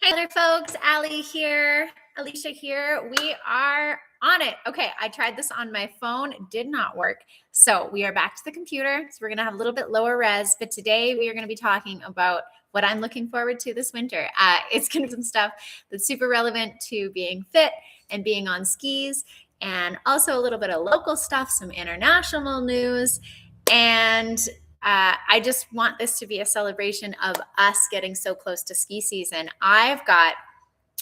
Hey there, folks. Allie here, Alicia here. We are on it. Okay, I tried this on my phone. It did not work. So we are back to the computer. So we're going to have a little bit lower res, but today we are going to be talking about what I'm looking forward to this winter. It's going to be some stuff that's super relevant to being fit and being on skis, and also a little bit of local stuff, some international news, and I just want this to be a celebration of us getting so close to ski season. I've got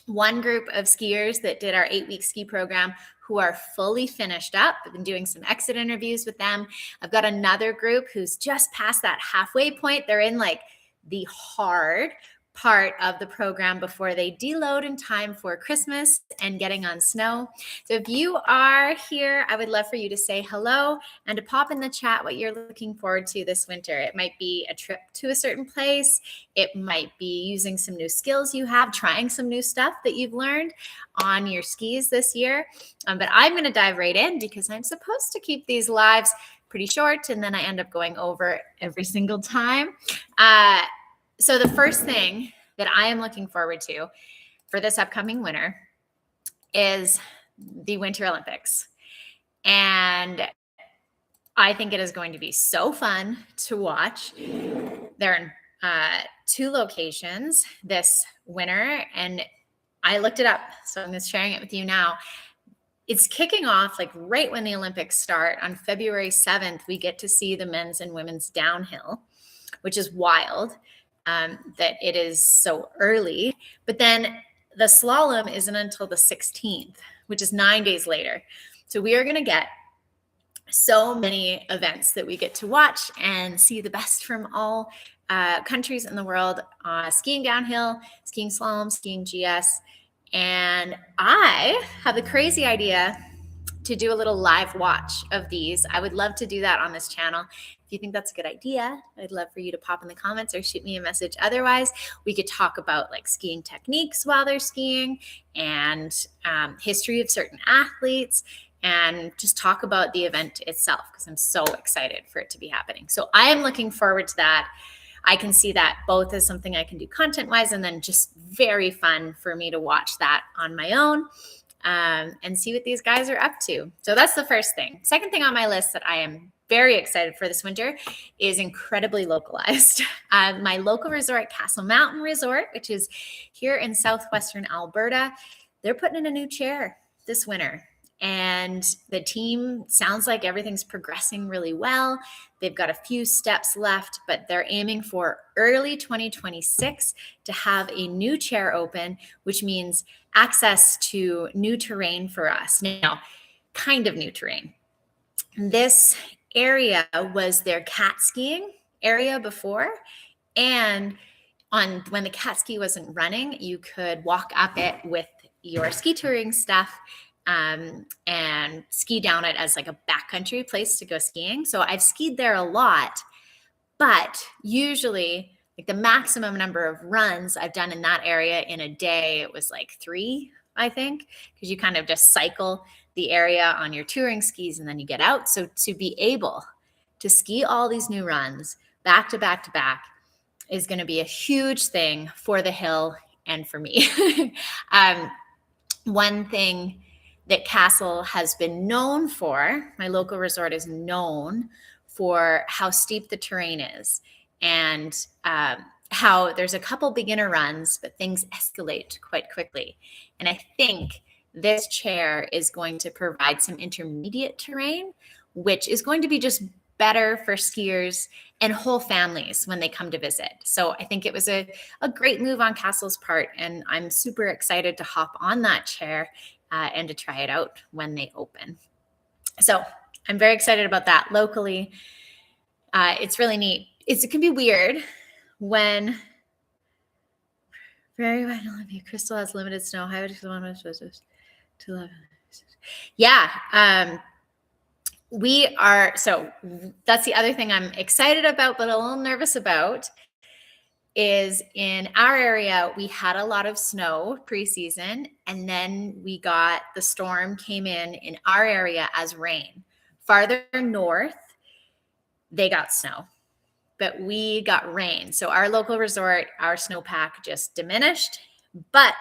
one group of skiers that did our 8-week ski program who are fully finished up. I've been doing some exit interviews with them. I've got another group who's just past that halfway point. They're in like the hard part of the program before they deload in time for Christmas and getting on snow. So if you are here, I would love for you to say hello and to pop in the chat what you're looking forward to this winter. It might be a trip to a certain place. It might be using some new skills you have, trying some new stuff that you've learned on your skis this year. But I'm going to dive right in because I'm supposed to keep these lives pretty short, and then I end up going over every single time. So the first thing that I am looking forward to for this upcoming winter is the Winter Olympics. And I think it is going to be so fun to watch. They're in 2 locations this winter, and I looked it up, so I'm just sharing it with you now. It's kicking off like right when the Olympics start on February 7th. We get to see the men's and women's downhill, which is wild. That it is so early, but then the slalom isn't until the 16th, which is 9 days later. So we are going to get so many events that we get to watch and see the best from all countries in the world, skiing downhill, skiing slalom, skiing GS. And I have the crazy idea to do a little live watch of these. I would love to do that on this channel. If you think that's a good idea, I'd love for you to pop in the comments or shoot me a message. Otherwise, we could talk about like skiing techniques while they're skiing and history of certain athletes and just talk about the event itself because I'm so excited for it to be happening. So I am looking forward to that. I can see that both as something I can do content-wise and then just very fun for me to watch that on my own. And see what these guys are up to. So that's the first thing. Second thing on my list that I am very excited for this winter is incredibly localized. My local resort, Castle Mountain Resort, which is here in southwestern Alberta, they're putting in a new chair this winter. And the team sounds like everything's progressing really well. They've got a few steps left, but they're aiming for early 2026 to have a new chair open, which means access to new terrain for us. Now, kind of new terrain. This area was their cat skiing area before. And when the cat ski wasn't running, you could walk up it with your ski touring stuff and ski down it as like a backcountry place to go skiing. So I've skied there a lot, but usually like the maximum number of runs I've done in that area in a day, it was like 3, I think, because you kind of just cycle the area on your touring skis and then you get out. So to be able to ski all these new runs back to back to back is going to be a huge thing for the hill and for me. One thing that Castle has been known for, my local resort is known for how steep the terrain is and how there's a couple beginner runs, but things escalate quite quickly. And I think this chair is going to provide some intermediate terrain, which is going to be just better for skiers and whole families when they come to visit. So I think it was a great move on Castle's part, and I'm super excited to hop on that chair and to try it out when they open. So I'm very excited about that locally. It's really neat. It can be weird when very wide Olympia Crystal has limited snow. Highway to 11. Yeah. We are, so that's the other thing I'm excited about, but a little nervous about is in our area, we had a lot of snow preseason, and then the storm came in our area as rain. Farther north, they got snow, but we got rain. So our local resort, our snowpack just diminished, But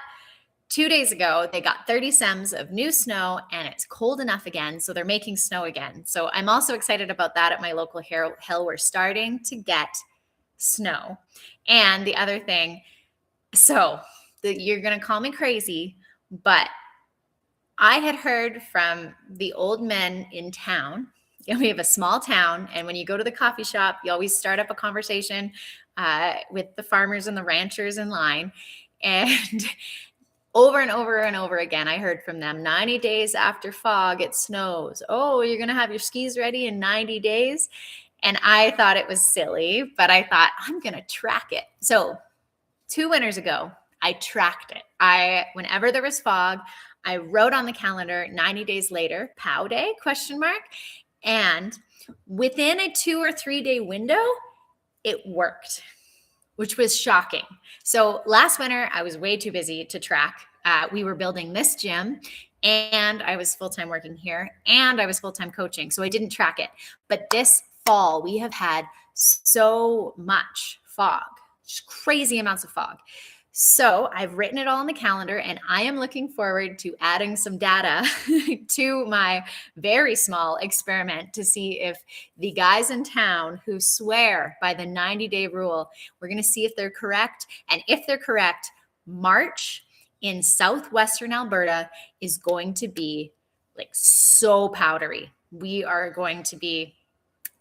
2 days ago, they got 30 cms of new snow and it's cold enough again. So they're making snow again. So I'm also excited about that at my local hill. We're starting to get snow. And the other thing, you're going to call me crazy, but I had heard from the old men in town. We have a small town, and when you go to the coffee shop, you always start up a conversation with the farmers and the ranchers in line. And over and over and over again, I heard from them, 90 days after fog, it snows. Oh, you're going to have your skis ready in 90 days? And I thought it was silly, but I thought, I'm going to track it. So 2 winters ago, I tracked it. Whenever there was fog, I wrote on the calendar 90 days later, POW day, ? And within a 2 or 3 day window, it worked, which was shocking. So last winter, I was way too busy to track. We were building this gym, and I was full-time working here, and I was full-time coaching. So I didn't track it. But this fall, we have had so much fog, just crazy amounts of fog. So I've written it all on the calendar, and I am looking forward to adding some data to my very small experiment to see if the guys in town who swear by the 90-day rule, we're going to see if they're correct. And if they're correct, March in southwestern Alberta is going to be like so powdery. We are going to be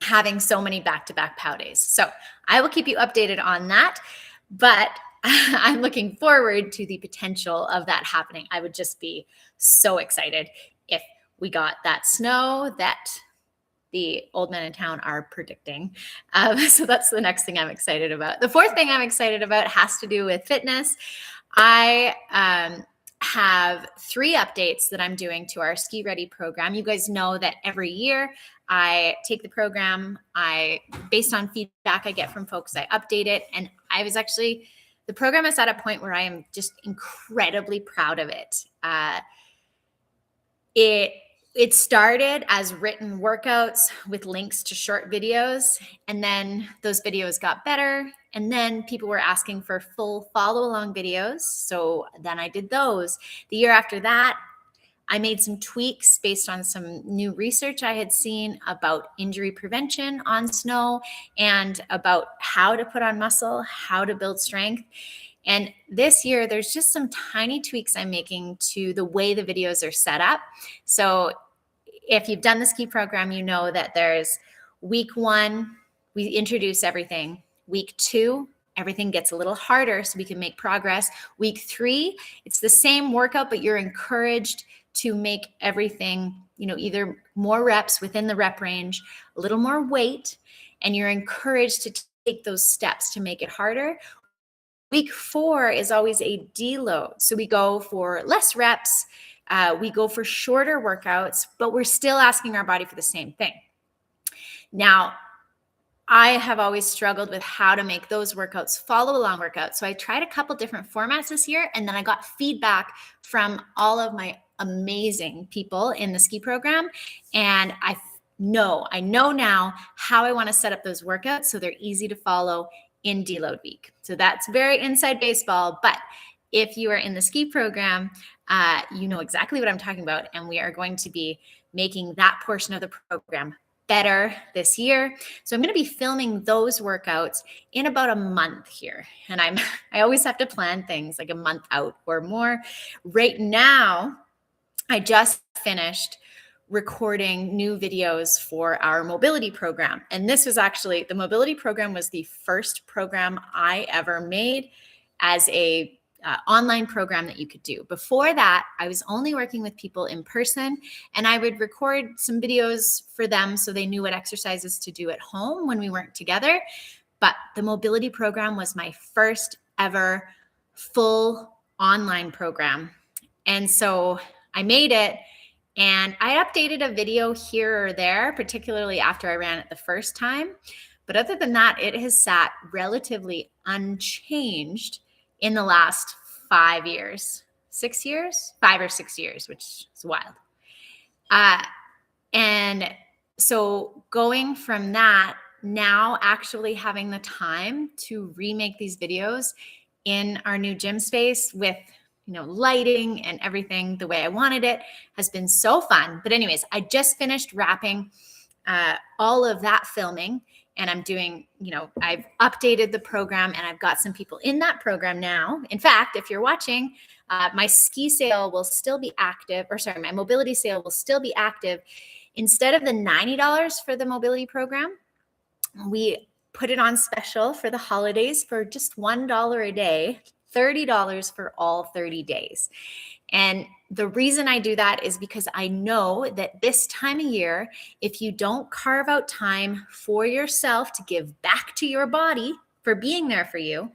having so many back-to-back POW days. So I will keep you updated on that. But I'm looking forward to the potential of that happening. I would just be so excited if we got that snow that the old men in town are predicting. So that's the next thing I'm excited about. The fourth thing I'm excited about has to do with fitness. I have 3 updates that I'm doing to our Ski Ready program. You guys know that every year I take the program, based on feedback I get from folks, I update it. And the program is at a point where I am just incredibly proud of it. It started as written workouts with links to short videos, and then those videos got better, and then people were asking for full follow-along videos, so then I did those. The year after that, I made some tweaks based on some new research I had seen about injury prevention on snow and about how to put on muscle, how to build strength. And this year, there's just some tiny tweaks I'm making to the way the videos are set up. So if you've done the ski program, you know that there's week 1, we introduce everything. Week 2, everything gets a little harder so we can make progress. Week 3, it's the same workout, but you're encouraged to make everything, either more reps within the rep range, a little more weight, and you're encouraged to take those steps to make it harder. Week 4 is always a deload. So we go for less reps, we go for shorter workouts, but we're still asking our body for the same thing. Now, I have always struggled with how to make those workouts follow along workouts. So I tried a couple different formats this year, and then I got feedback from all of my amazing people in the ski program. And I know now how I want to set up those workouts so they're easy to follow in deload week. So that's very inside baseball, but if you are in the ski program, you know exactly what I'm talking about. And we are going to be making that portion of the program better this year. So I'm going to be filming those workouts in about a month here. And I always have to plan things like a month out or more. Right now, I just finished recording new videos for our mobility program. And this was actually, the mobility program was the first program I ever made as a online program that you could do. Before that, I was only working with people in person, and I would record some videos for them so they knew what exercises to do at home when we weren't together. But the mobility program was my first ever full online program. And so I made it, and I updated a video here or there, particularly after I ran it the first time. But other than that, it has sat relatively unchanged in the last 5 years, 6 years, 5 or 6 years, which is wild. And so going from that, now actually having the time to remake these videos in our new gym space with, lighting and everything the way I wanted it has been so fun. But anyways, I just finished wrapping all of that filming, and I'm doing, I've updated the program and I've got some people in that program now. In fact, if you're watching, my ski sale will still be active, my mobility sale will still be active. Instead of the $90 for the mobility program, we put it on special for the holidays for just $1 a day, $30 for all 30 days. And the reason I do that is because I know that this time of year, if you don't carve out time for yourself to give back to your body for being there for you,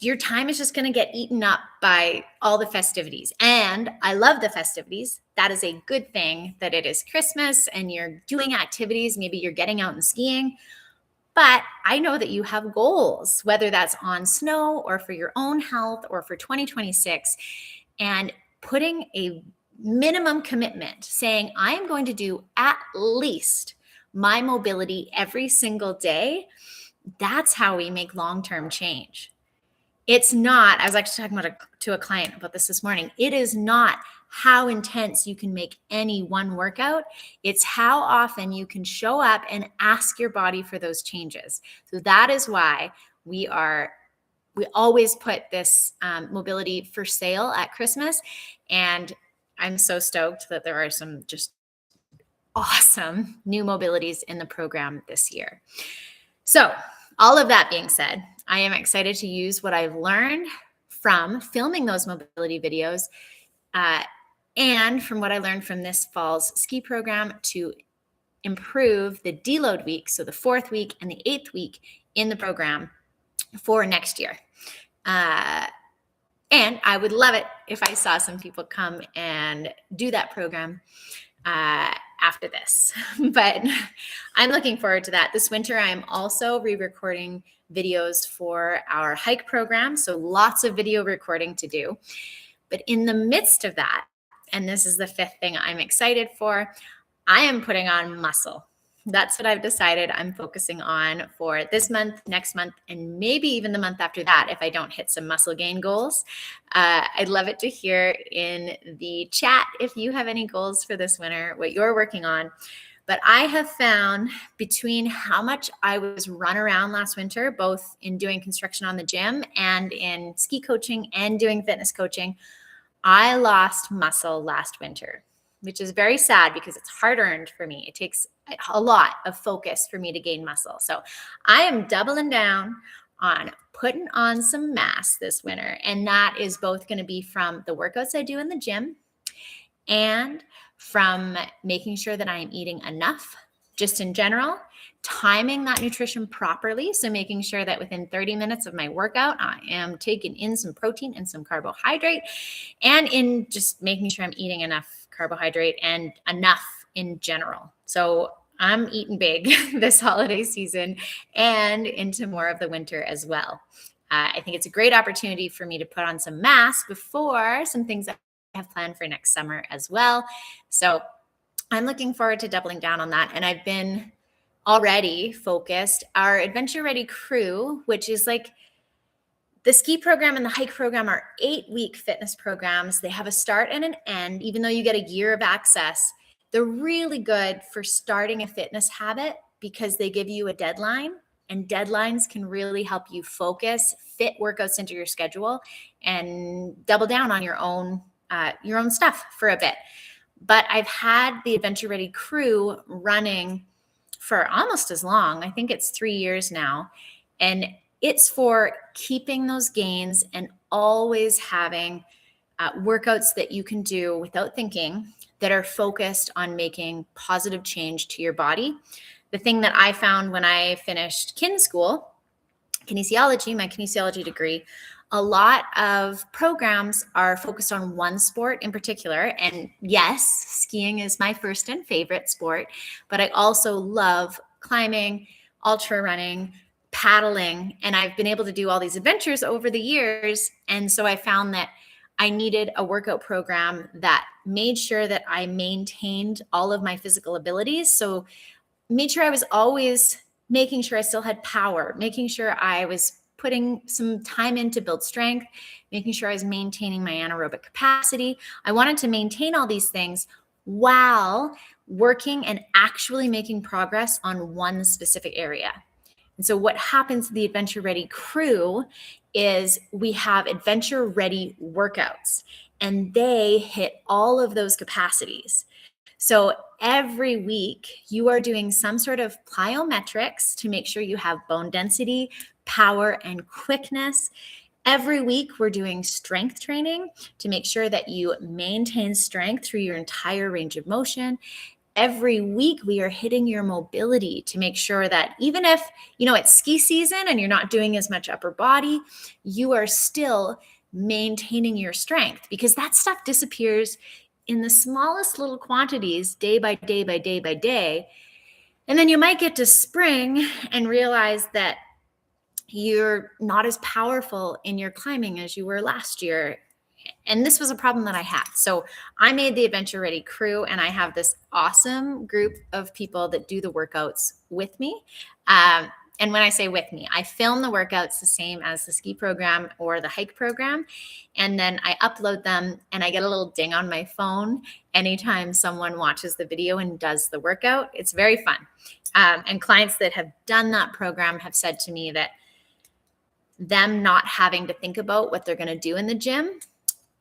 your time is just going to get eaten up by all the festivities. And I love the festivities. That is a good thing that it is Christmas and you're doing activities. Maybe you're getting out and skiing. But I know that you have goals, whether that's on snow or for your own health or for 2026. And putting a minimum commitment, saying, I am going to do at least my mobility every single day. That's how we make long-term change. It's not, I was actually talking to a client about this morning. It is not how intense you can make any one workout. It's how often you can show up and ask your body for those changes. So that is why we always put this mobility for sale at Christmas. And I'm so stoked that there are some just awesome new mobilities in the program this year. So all of that being said, I am excited to use what I've learned from filming those mobility videos and from what I learned from this fall's ski program to improve the deload week, so the 4th week and the 8th week in the program for next year. And I would love it if I saw some people come and do that program after this. But I'm looking forward to that. This winter, I'm also re-recording videos for our hike program. So lots of video recording to do. But in the midst of that, and this is the 5th thing I'm excited for, I am putting on muscle. That's what I've decided I'm focusing on for this month, next month, and maybe even the month after that if I don't hit some muscle gain goals. I'd love it to hear in the chat if you have any goals for this winter, what you're working on. But I have found between how much I was run around last winter, both in doing construction on the gym and in ski coaching and doing fitness coaching, I lost muscle last winter, which is very sad because it's hard-earned for me. It takes a lot of focus for me to gain muscle. So I am doubling down on putting on some mass this winter. And that is both going to be from the workouts I do in the gym and from making sure that I am eating enough just in general, timing that nutrition properly. So making sure that within 30 minutes of my workout, I am taking in some protein and some carbohydrate, and in just making sure I'm eating enough carbohydrate and enough in general. So I'm eating big this holiday season and into more of the winter as well. I think it's a great opportunity for me to put on some mass before some things that I have planned for next summer as well. So I'm looking forward to doubling down on that. And I've been already focused. Our Adventure Ready crew, which is like the ski program and the hike program, are 8-week fitness programs. They have a start and an end, even though you get a year of access. They're really good for starting a fitness habit because they give you a deadline, and deadlines can really help you focus, fit workouts into your schedule, and double down on your own stuff for a bit. But I've had the Adventure Ready crew running for almost as long. I think it's 3 years now. And it's for keeping those gains and always having workouts that you can do without thinking that are focused on making positive change to your body. The thing that I found when I finished kin school, kinesiology, my kinesiology degree, a lot of programs are focused on one sport in particular. And yes, skiing is my first and favorite sport, but I also love climbing, ultra running, paddling, and I've been able to do all these adventures over the years. And so I found that I needed a workout program that made sure that I maintained all of my physical abilities. So made sure I was always making sure I still had power, making sure I was putting some time in to build strength, making sure I was maintaining my anaerobic capacity. I wanted to maintain all these things while working and actually making progress on one specific area. And so what happens to the Adventure Ready crew is we have Adventure Ready workouts, and they hit all of those capacities. So every week you are doing some sort of plyometrics to make sure you have bone density, power, and quickness. Every week we're doing strength training to make sure that you maintain strength through your entire range of motion. Every week we are hitting your mobility to make sure that even if, it's ski season and you're not doing as much upper body, you are still maintaining your strength, because that stuff disappears in the smallest little quantities day by day by day by day. And then you might get to spring and realize that you're not as powerful in your climbing as you were last year. And this was a problem that I had. So I made the Adventure Ready crew, and I have this awesome group of people that do the workouts with me. And when I say with me, I film the workouts the same as the ski program or the hike program. And then I upload them, and I get a little ding on my phone anytime someone watches the video and does the workout. It's very fun. And clients that have done that program have said to me that them not having to think about what they're going to do in the gym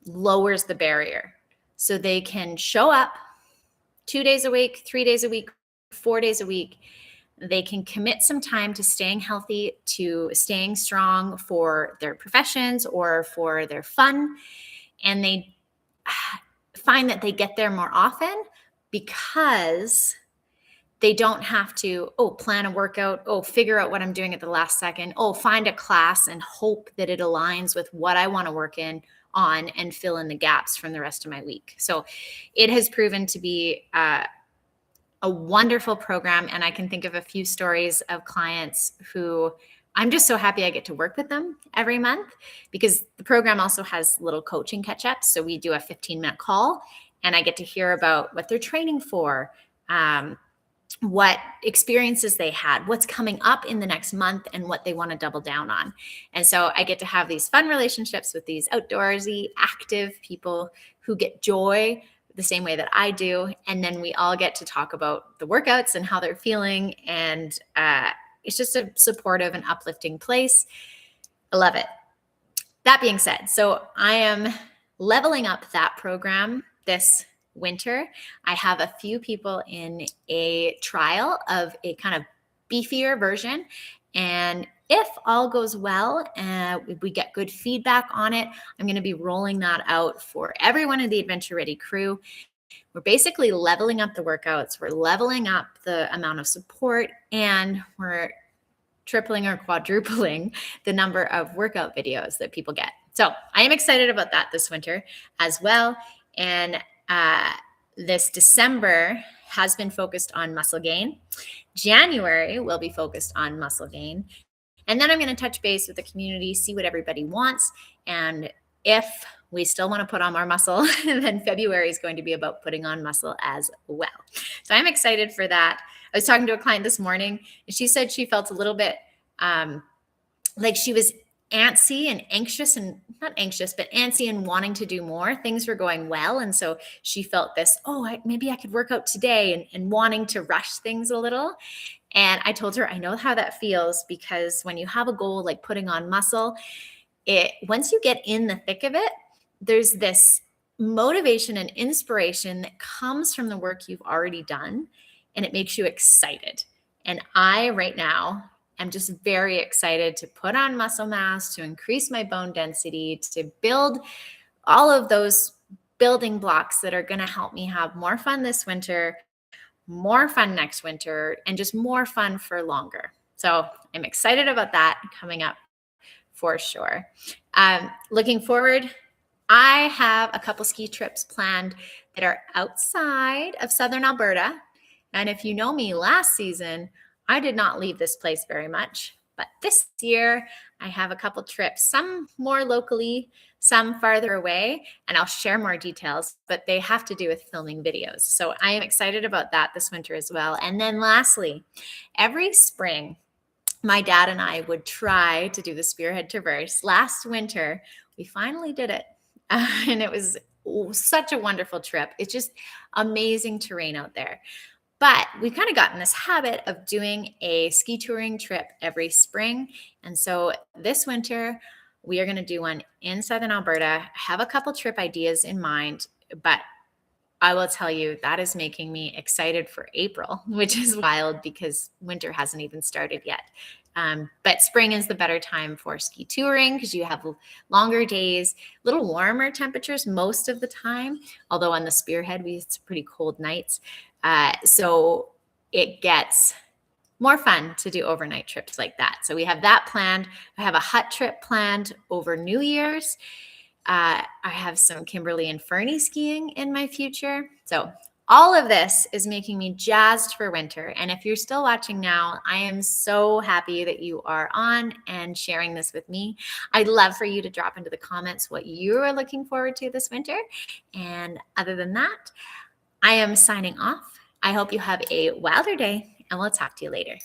lowers the barrier. So they can show up 2 days a week, 3 days a week, 4 days a week. They can commit some time to staying healthy, to staying strong for their professions or for their fun. And they find that they get there more often because they don't have to, plan a workout, figure out what I'm doing at the last second, find a class and hope that it aligns with what I want to work on and fill in the gaps from the rest of my week. So it has proven to be a wonderful program. And I can think of a few stories of clients who I'm just so happy I get to work with them every month, because the program also has little coaching catch-ups. So we do a 15-minute call, and I get to hear about what they're training for, what experiences they had, what's coming up in the next month, and what they want to double down on. And so I get to have these fun relationships with these outdoorsy, active people who get joy the same way that I do. And then we all get to talk about the workouts and how they're feeling. And it's just a supportive and uplifting place. I love it. That being said, so I am leveling up that program this winter. I have a few people in a trial of a kind of beefier version. And if all goes well and we get good feedback on it, I'm going to be rolling that out for everyone in the Adventure Ready crew. We're basically leveling up the workouts. We're leveling up the amount of support, and we're tripling or quadrupling the number of workout videos that people get. So I am excited about that this winter as well. And this December has been focused on muscle gain. January will be focused on muscle gain. And then I'm going to touch base with the community, see what everybody wants. And if we still want to put on more muscle, then February is going to be about putting on muscle as well. So I'm excited for that. I was talking to a client this morning, and she said she felt a little bit like she was antsy and anxious, and not anxious, but antsy and wanting to do more. Things were going well. And so she felt this, maybe I could work out today, and wanting to rush things a little. And I told her, I know how that feels, because when you have a goal like putting on muscle, once you get in the thick of it, there's this motivation and inspiration that comes from the work you've already done, and it makes you excited. And I right now I'm just very excited to put on muscle mass, to increase my bone density, to build all of those building blocks that are going to help me have more fun this winter, more fun next winter, and just more fun for longer. So I'm excited about that coming up for sure. Looking forward, I have a couple ski trips planned that are outside of Southern Alberta. And if you know me last season, I did not leave this place very much, but this year I have a couple trips, some more locally, some farther away, and I'll share more details, but they have to do with filming videos. So I am excited about that this winter as well. And then lastly, every spring, my dad and I would try to do the Spearhead Traverse. Last winter, we finally did it. And it was such a wonderful trip. It's just amazing terrain out there. But we've kind of gotten this habit of doing a ski touring trip every spring. And so this winter, we are going to do one in Southern Alberta. I have a couple trip ideas in mind, but I will tell you that is making me excited for April, which is wild because winter hasn't even started yet. But spring is the better time for ski touring because you have longer days, a little warmer temperatures most of the time. Although on the Spearhead, it's pretty cold nights. So it gets more fun to do overnight trips like that. So we have that planned. I have a hut trip planned over New Year's. I have some Kimberly and Fernie skiing in my future. So all of this is making me jazzed for winter. And if you're still watching now, I am so happy that you are on and sharing this with me. I'd love for you to drop into the comments what you are looking forward to this winter. And other than that, I am signing off. I hope you have a wilder day, and we'll talk to you later.